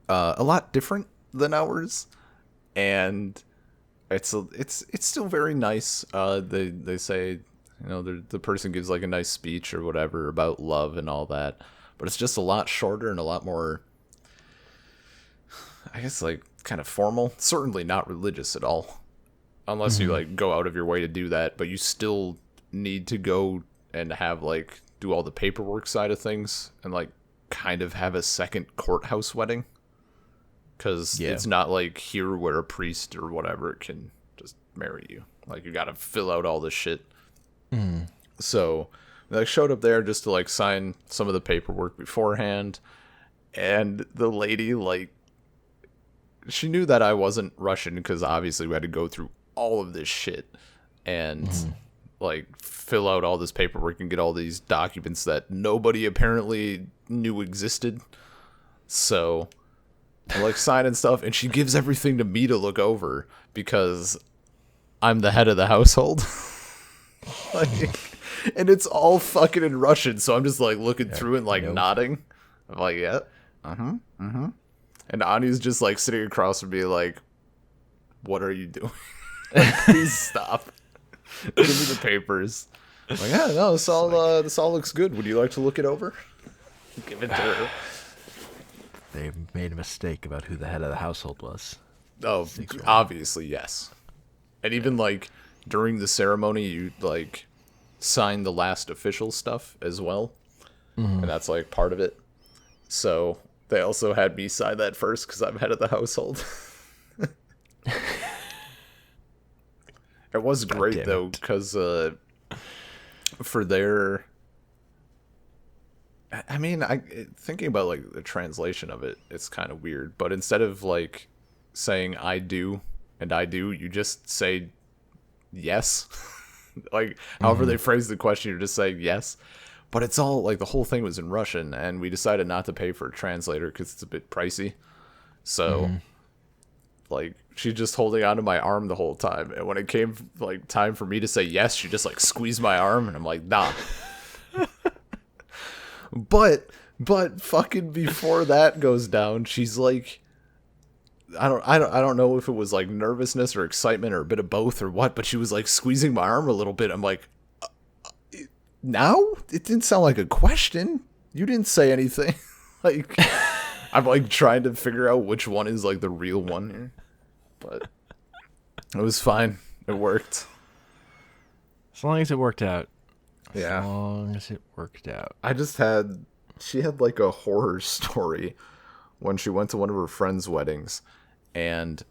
a lot different than ours, and it's still very nice. They say, you know, the person gives like a nice speech or whatever about love and all that, but it's just a lot shorter and a lot more, I guess, like kind of formal. Certainly not religious at all, unless you like go out of your way to do that. But you still need to go and have like do all the paperwork side of things and like kind of have a second courthouse wedding. Because it's not like here where a priest or whatever can just marry you. Like, you gotta fill out all this shit. So, I like, showed up there just to, like, sign some of the paperwork beforehand. And the lady, like, she knew that I wasn't Russian because obviously we had to go through all of this shit. And, like, fill out all this paperwork and get all these documents that nobody apparently knew existed. So... I like signing stuff, and she gives everything to me to look over because I'm the head of the household. Like, and it's all fucking in Russian, so I'm just like looking through it and like nodding. I'm like, yeah, And Ani's just like sitting across from me, like, what are you doing? Like, please stop. Give me the papers. I'm like, yeah, no, this all looks good. Would you like to look it over? Give it to her. They made a mistake about who the head of the household was. Oh, obviously, yes. And even, like, during the ceremony, you, like, sign the last official stuff as well. And that's, like, part of it. So, they also had me sign that first because I'm head of the household. It was great, though, because for their... I mean, thinking about like the translation of it, it's kind of weird. But instead of like saying "I do" and "I do," you just say "yes." Like however they phrase the question, you're just saying "yes." But it's all like the whole thing was in Russian, and we decided not to pay for a translator because it's a bit pricey. So, like, she's just holding onto my arm the whole time, and when it came like time for me to say yes, she just like squeezed my arm, and I'm like, nah. But fucking before that goes down, she's like, I don't know if it was like nervousness or excitement or a bit of both or what, but she was like squeezing my arm a little bit. I'm like, now? It didn't sound like a question. You didn't say anything. Like, I'm like trying to figure out which one is like the real one here. But it was fine. It worked. As long as it worked out. Yeah. As long as it worked out. She had like a horror story when she went to one of her friends' weddings, and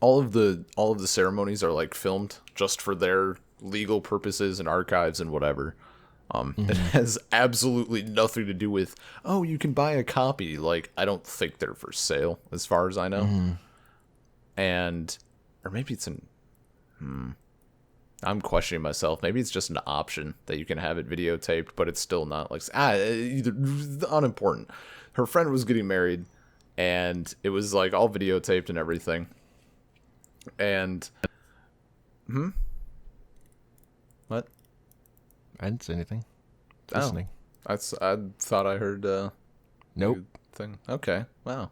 all of the ceremonies are like filmed just for their legal purposes and archives and whatever. It has absolutely nothing to do with, oh, you can buy a copy. Like, I don't think they're for sale, as far as I know. And, or maybe it's I'm questioning myself. Maybe it's just an option that you can have it videotaped, but it's still not like, either, unimportant. Her friend was getting married, and it was like all videotaped and everything. And, what? I didn't say anything. Oh, Listening. I thought I heard Nope. thing. Okay, wow.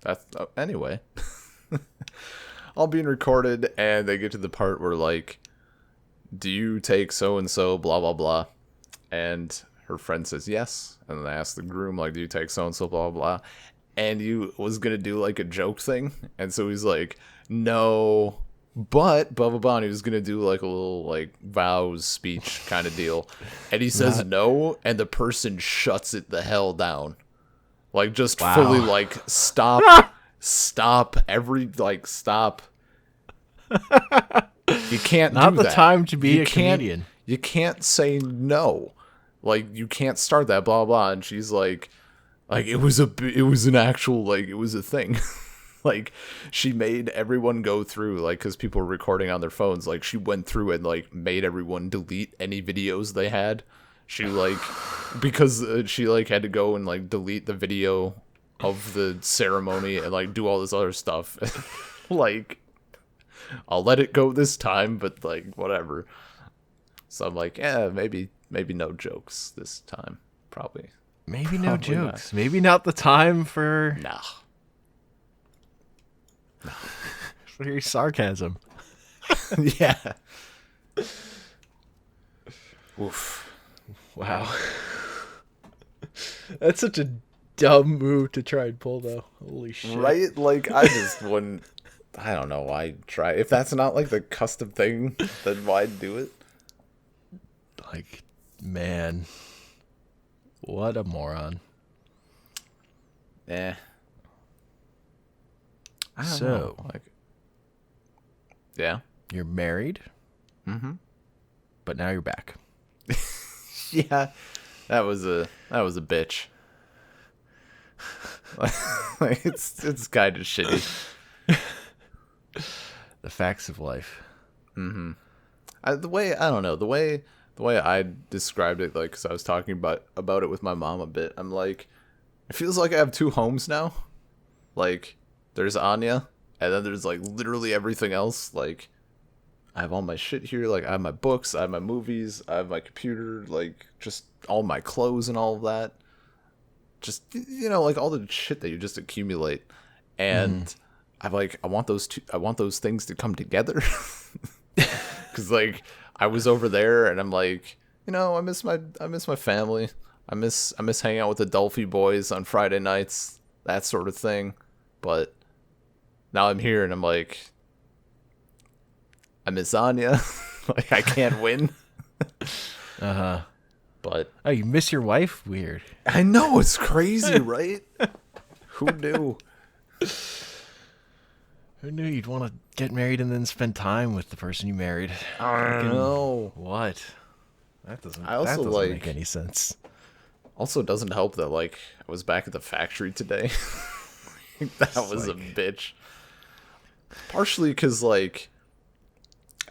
That's anyway. All being recorded, and they get to the part where like, do you take so and so, blah blah blah, and her friend says yes, and then they ask the groom like, do you take so and so, blah blah blah, and you was gonna do like a joke thing, and so he's like, no, but blah blah blah, and he was gonna do like a little like vows speech kind of deal, and he says no, and the person shuts it the hell down, like just fully like stop. Stop stop. You can't Not do the that. time to be You a can't- comedian. You can't say no. Like, you can't start that, blah, blah. And she's like it was an actual, like, it was a thing. Like, she made everyone go through, like, because people were recording on their phones. Like, she went through and, like, made everyone delete any videos they had. She, like, because she, like, had to go and, like, delete the video of the ceremony and like do all this other stuff. Like, I'll let it go this time, but like whatever. So I'm like, yeah, maybe no jokes this time. Probably Maybe no Probably jokes. Maybe not the time for nah. your sarcasm. Yeah. Oof. Wow. That's such a dumb move to try and pull, though. Holy shit. Right? Like, I just wouldn't. I don't know why try. If that's not like the custom thing, then why do it? Like, man. What a moron. Eh. I don't So, know. Like, yeah. you're married, but now you're back. Yeah. That was a bitch. Like, it's kind of shitty. The facts of life. The way I described it, like, because I was talking about it with my mom a bit. I'm like, it feels like I have two homes now. Like, there's Anya, and then there's like literally everything else. Like, I have all my shit here. Like, I have my books, I have my movies, I have my computer, like, just all my clothes and all of that. Just, you know, like all the shit that you just accumulate. And I want those things to come together. Cause like I was over there and I'm like, you know, I miss my family. I miss hanging out with the Dolphy boys on Friday nights, that sort of thing. But now I'm here and I'm like, I miss Anya. Like, I can't win. But Oh, you miss your wife? Weird. I know, it's crazy, right? Who knew? Who knew you'd want to get married and then spend time with the person you married? I don't know. What? That doesn't like- make any sense. Also, doesn't help that, like, I was back at the factory today. That was a bitch. Partially because, like,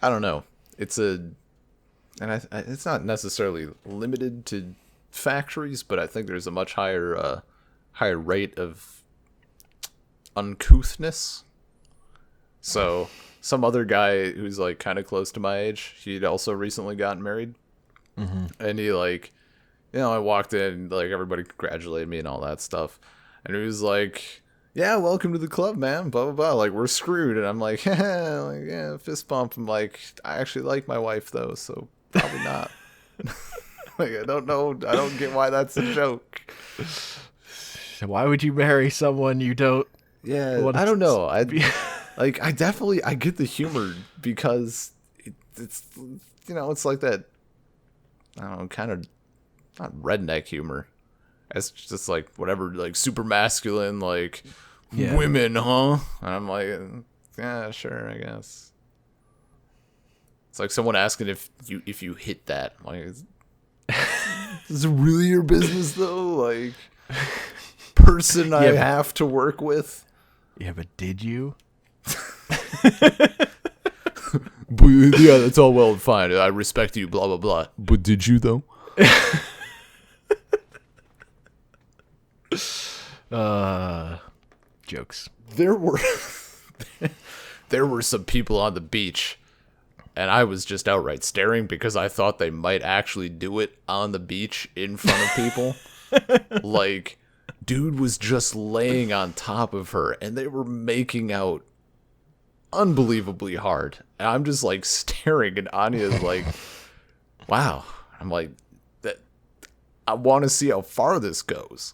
I don't know. It's it's not necessarily limited to factories, but I think there's a much higher rate of uncouthness. So some other guy who's like kind of close to my age, he'd also recently gotten married, and he like, you know, I walked in, like everybody congratulated me and all that stuff, and he was like, yeah, welcome to the club, man, blah blah blah, like we're screwed, and I'm like, yeah, fist bump. I'm like, I actually like my wife though, so probably not. Like, I don't know, I don't get why that's a joke. Why would you marry someone you don't? Yeah, I don't know. I get the humor because it's you know, it's like that, I don't know, kind of not redneck humor. It's just like whatever, like super masculine, like women, huh? And I'm like, yeah, sure, I guess. It's like someone asking if you hit that. I'm like, Is it really your business though? Like, person I have to work with. Yeah, but did you? But, yeah, that's all well and fine. I respect you, blah blah blah. But did you though? Jokes. There were there were some people on the beach, and I was just outright staring because I thought they might actually do it on the beach in front of people. Like, dude was just laying on top of her, and they were making out unbelievably hard. And I'm just like staring, and Anya's like, wow. I'm like, that. I want to see how far this goes.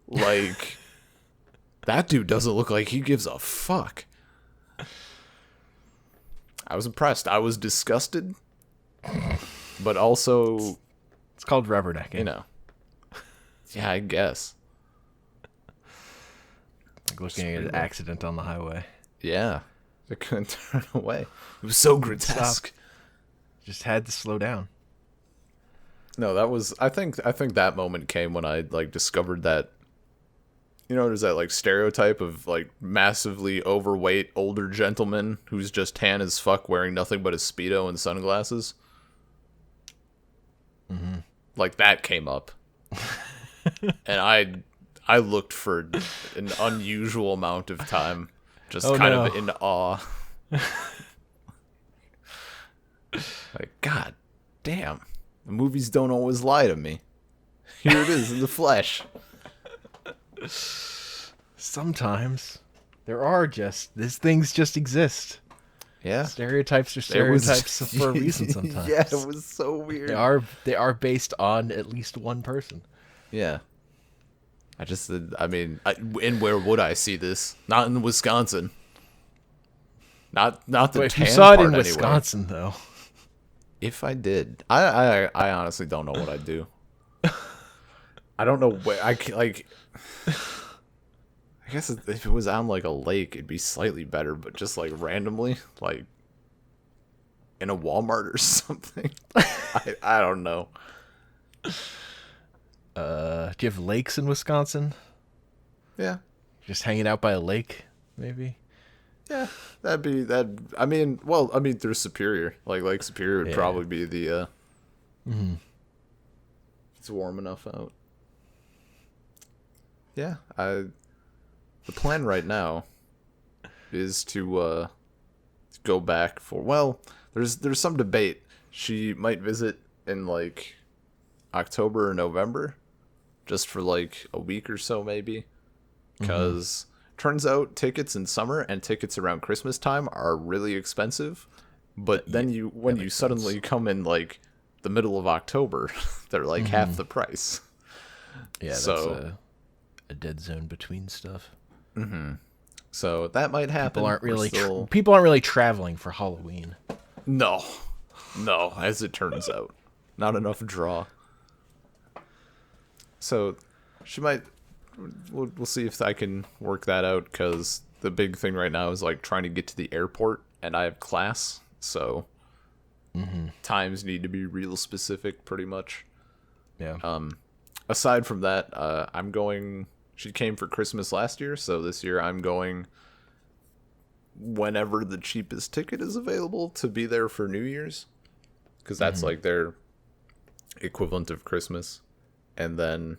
Like, that dude doesn't look like he gives a fuck. I was impressed. I was disgusted, but also, It's called rubbernecking. you know, yeah, I guess. Like looking at an accident on the highway. Yeah, I couldn't turn away. It was so grotesque. Just had to slow down. No, that was. I think that moment came when I like discovered that. You know, there's that like stereotype of like massively overweight older gentleman who's just tan as fuck, wearing nothing but a Speedo and sunglasses. Mm-hmm. Like that came up, and I looked for an unusual amount of time, just of in awe. Like, God damn, the movies don't always lie to me. Here it is in the flesh. Sometimes these things just exist. Yeah, Stereotypes are stereotypes for a reason sometimes. Yeah, it was so weird. They are based on at least one person. Yeah. And where would I see this? Not in Wisconsin. Not the But if tan you saw it in part, anyway. Wisconsin, though. If I did, I honestly don't know what I'd do. I don't know where I guess if it was on like a lake, it'd be slightly better, but just like randomly, like in a Walmart or something. I don't know. Do you have lakes in Wisconsin? Yeah. Just hanging out by a lake, maybe? Yeah, there's Superior. Like Lake Superior would probably be the it's warm enough out. Yeah, the plan right now is to go back for, well, there's some debate. She might visit in like October or November, just for like a week or so maybe, because turns out tickets in summer and tickets around Christmas time are really expensive. But then when you suddenly come in like the middle of October, they're like half the price. Yeah, that's a dead zone between stuff. So that might happen. People aren't really traveling for Halloween. No, as it turns out, not enough draw. So she might. We'll see if I can work that out, because the big thing right now is like trying to get to the airport, and I have class, so times need to be real specific, pretty much. Yeah. Aside from that, I'm going. She came for Christmas last year, so this year I'm going whenever the cheapest ticket is available to be there for New Year's, because that's like their equivalent of Christmas. And then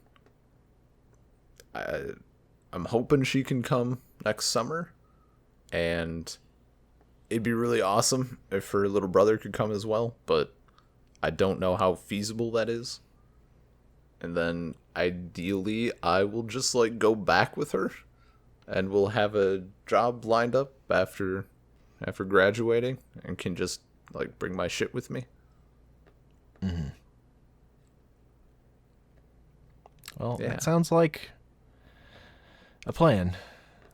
I'm hoping she can come next summer, and it'd be really awesome if her little brother could come as well, but I don't know how feasible that is. And then ideally I will just like go back with her, and we'll have a job lined up after graduating, and can just like bring my shit with me. Well, that sounds like a plan.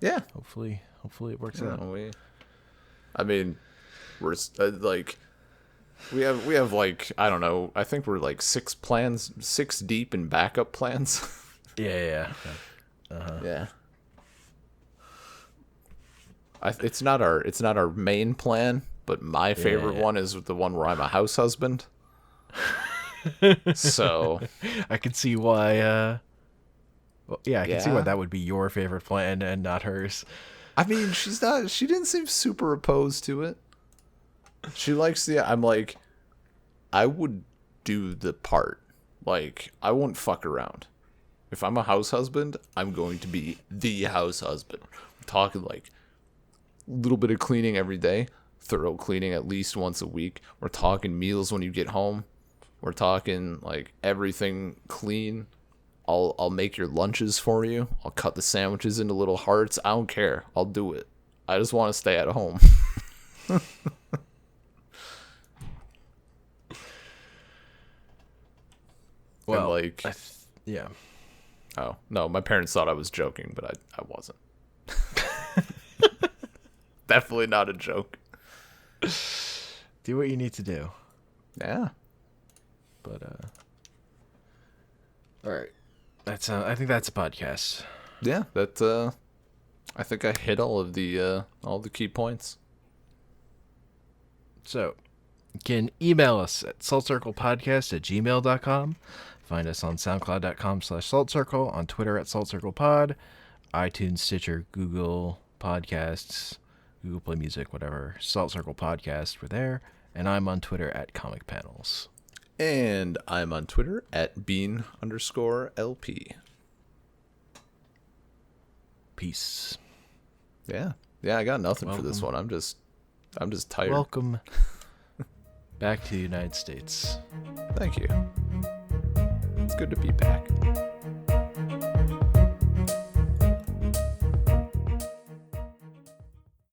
Yeah. Hopefully it works out. We're like we have like, I don't know, I think we're like 6 deep in backup plans. Yeah. Yeah. It's not our main plan, but my favorite one is the one where I'm a house husband. So, I can see why. Well, yeah, I can see why yeah. that would be your favorite plan and not hers. I mean, she didn't seem super opposed to it. She likes I'm like, I would do the part. Like, I won't fuck around. If I'm a house husband, I'm going to be the house husband. I'm talking like a little bit of cleaning every day, thorough cleaning at least once a week. We're talking meals when you get home. We're talking like everything clean. I'll make your lunches for you. I'll cut the sandwiches into little hearts. I don't care. I'll do it. I just want to stay at home. And Well, like, yeah. oh no, my parents thought I was joking, but I wasn't. Definitely not a joke. Do what you need to do. Yeah. But all right. That's I think that's a podcast. Yeah, that I think I hit all the key points. So, you can email us at saltcirclepodcast@gmail.com. Find us on soundcloud.com/saltcircle, on Twitter at saltcirclepod, iTunes, Stitcher, Google Podcasts, Google Play Music, whatever. Salt Circle Podcast, we're there. And I'm on Twitter at Comic Panels. And I'm on Twitter at bean_LP. Peace. Yeah. Yeah, I got nothing for this Welcome. one. I'm just tired. Welcome back to the United States. Thank you. It's good to be back.